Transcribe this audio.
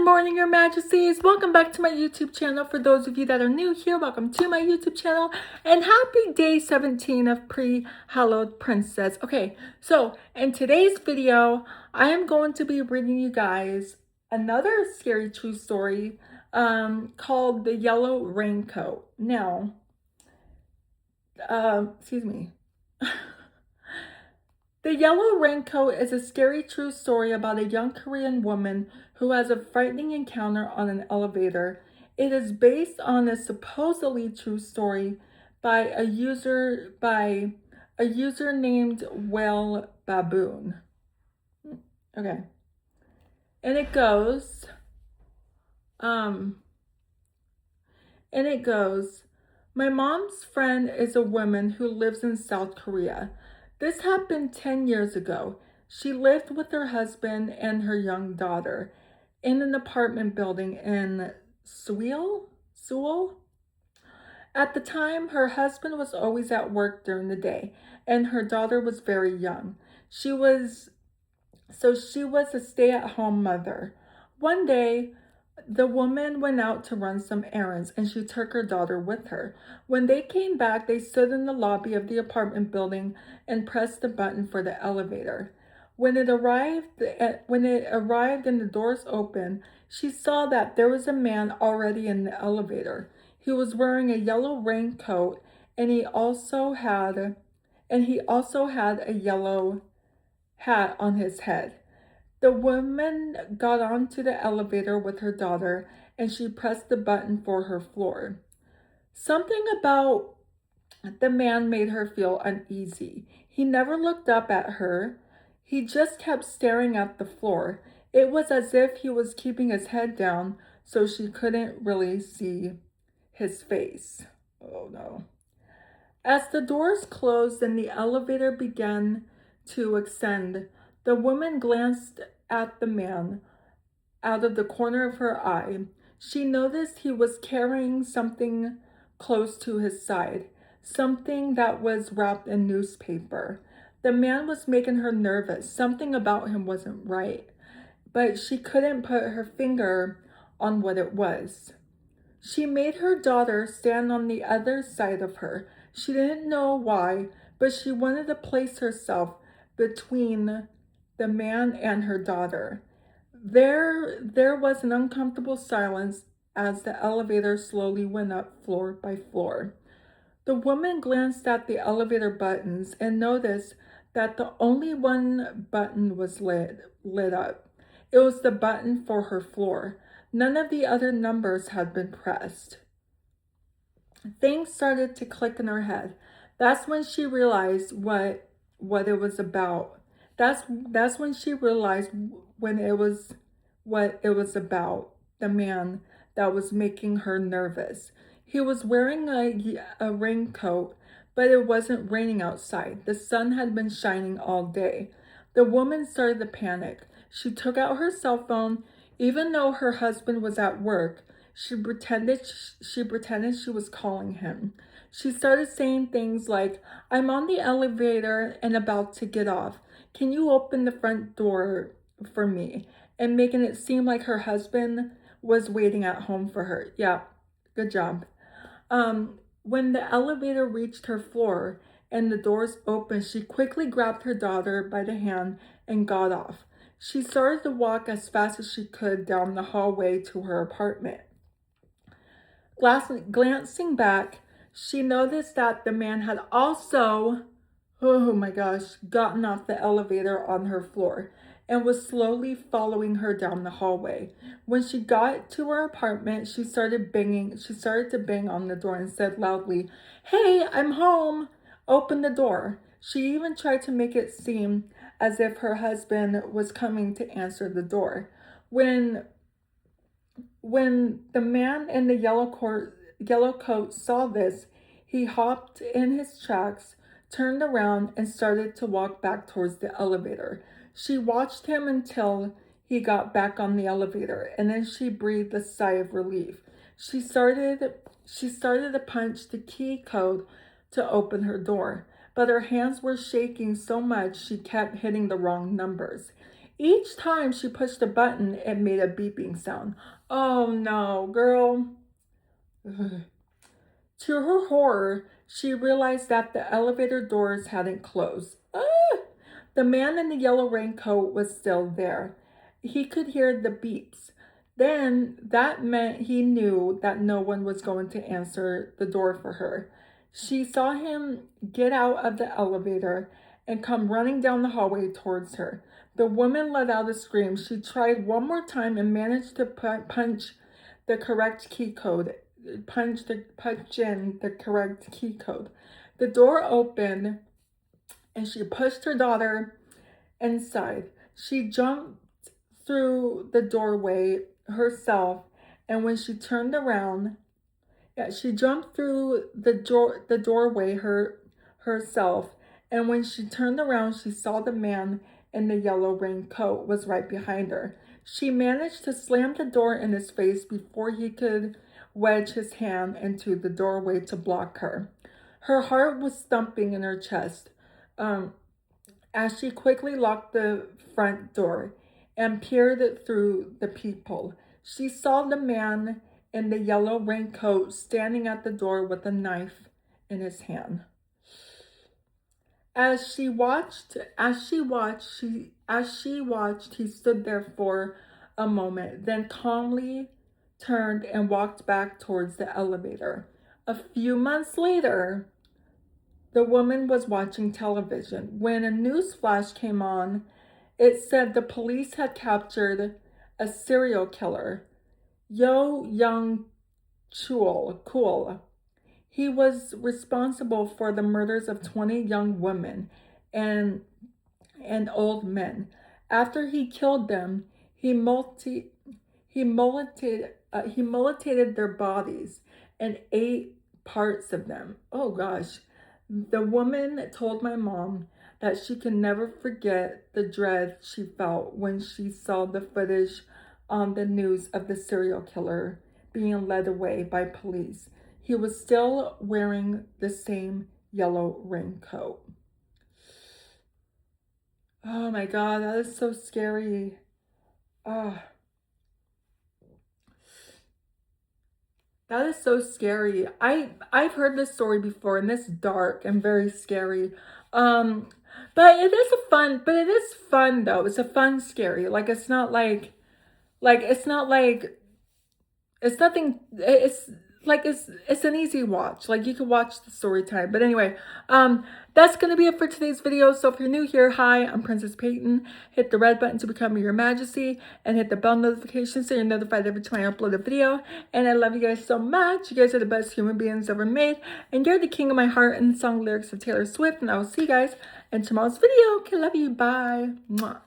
Good morning, Your Majesties. Welcome back to my YouTube channel. For those of you that are new here, welcome to my YouTube channel. And happy day 17 of Pre-Hallowed Princess. Okay, so in today's video, I am going to be reading you guys another scary true story called The Yellow Raincoat. Now, excuse me. The Yellow Raincoat is a scary true story about a young Korean woman who has a frightening encounter on an elevator. It is based on a supposedly true story by a user named Whale Baboon. Okay. And it goes, my mom's friend is a woman who lives in South Korea. This happened 10 years ago. She lived with her husband and her young daughter in an apartment building in Seoul. At the time, her husband was always at work during the day, and her daughter was very young. She was a stay-at-home mother. One day, the woman went out to run some errands and she took her daughter with her. When they came back, they stood in the lobby of the apartment building and pressed the button for the elevator. When it arrived and the doors opened, she saw that there was a man already in the elevator. He was wearing a yellow raincoat and he also had a yellow hat on his head. The woman got onto the elevator with her daughter and she pressed the button for her floor. Something about the man made her feel uneasy. He never looked up at her. He just kept staring at the floor. It was as if he was keeping his head down so she couldn't really see his face. Oh no. As the doors closed and the elevator began to ascend, the woman glanced at the man out of the corner of her eye. She noticed he was carrying something close to his side, something that was wrapped in newspaper. The man was making her nervous. Something about him wasn't right, but she couldn't put her finger on what it was. She made her daughter stand on the other side of her. She didn't know why, but she wanted to place herself between the man and her daughter. There was an uncomfortable silence as the elevator slowly went up floor by floor. The woman glanced at the elevator buttons and noticed that the only one button was lit up. It was the button for her floor. None of the other numbers had been pressed. Things started to click in her head. That's when she realized what it was about. That's when she realized what it was about, the man that was making her nervous. He was wearing a raincoat, but it wasn't raining outside. The sun had been shining all day. The woman started to panic. She took out her cell phone. Even though her husband was at work, she pretended she was calling him. She started saying things like, "I'm on the elevator and about to get off. Can you open the front door for me?" And making it seem like her husband was waiting at home for her. Yeah, good job. When the elevator reached her floor and the doors opened, she quickly grabbed her daughter by the hand and got off. She started to walk as fast as she could down the hallway to her apartment. Glancing back, she noticed that the man had also, oh my gosh, gotten off the elevator on her floor and was slowly following her down the hallway. When she got to her apartment, she started to bang on the door and said loudly, "Hey, I'm home. Open the door." She even tried to make it seem as if her husband was coming to answer the door. When the man in the yellow coat saw this, he hopped in his tracks, turned around, and started to walk back towards the elevator. She watched him until he got back on the elevator, and then she breathed a sigh of relief. She started to punch the key code to open her door, but her hands were shaking so much she kept hitting the wrong numbers. Each time she pushed a button, it made a beeping sound. Oh no, girl. Ugh. To her horror, she realized that the elevator doors hadn't closed. Ah! The man in the yellow raincoat was still there. He could hear the beeps. Then that meant he knew that no one was going to answer the door for her. She saw him get out of the elevator and come running down the hallway towards her. The woman let out a scream. She tried one more time and managed to punch the correct key code. Punch in the correct key code. The door opened and she pushed her daughter inside. She jumped through the doorway herself, and when she turned around, she jumped through the doorway herself, and when she turned around, she saw the man in the yellow raincoat was right behind her. She managed to slam the door in his face before he could wedge his hand into the doorway to block her. Her heart was thumping in her chest. As she quickly locked the front door and peered through the peephole, she saw the man in the yellow raincoat standing at the door with a knife in his hand. As she watched, he stood there for a moment, then calmly turned and walked back towards the elevator. A few months later, the woman was watching television. When a news flash came on, it said the police had captured a serial killer, Yo Young Chul. He was responsible for the murders of 20 young women and old men. After he killed them, he mutilated their bodies and ate parts of them. Oh gosh. The woman told my mom that she can never forget the dread she felt when she saw the footage on the news of the serial killer being led away by police. He was still wearing the same yellow raincoat. Oh my God, that is so scary. Oh, that is so scary. I've heard this story before, and it's dark and very scary. Um, but it is fun though. It's a fun scary. Like it's not like it's nothing. It's like it's an easy watch. Like you can watch the story time. But anyway, that's gonna be it for today's video. So if you're new here, hi, I'm Princess Peyton. Hit the red button to become your majesty, and hit the bell notification so you're notified every time I upload a video. And I love you guys so much. You guys are the best human beings ever made, and you're the king of my heart. And the song lyrics of Taylor Swift. And I will see you guys in tomorrow's video. Okay, love you. Bye. Mwah.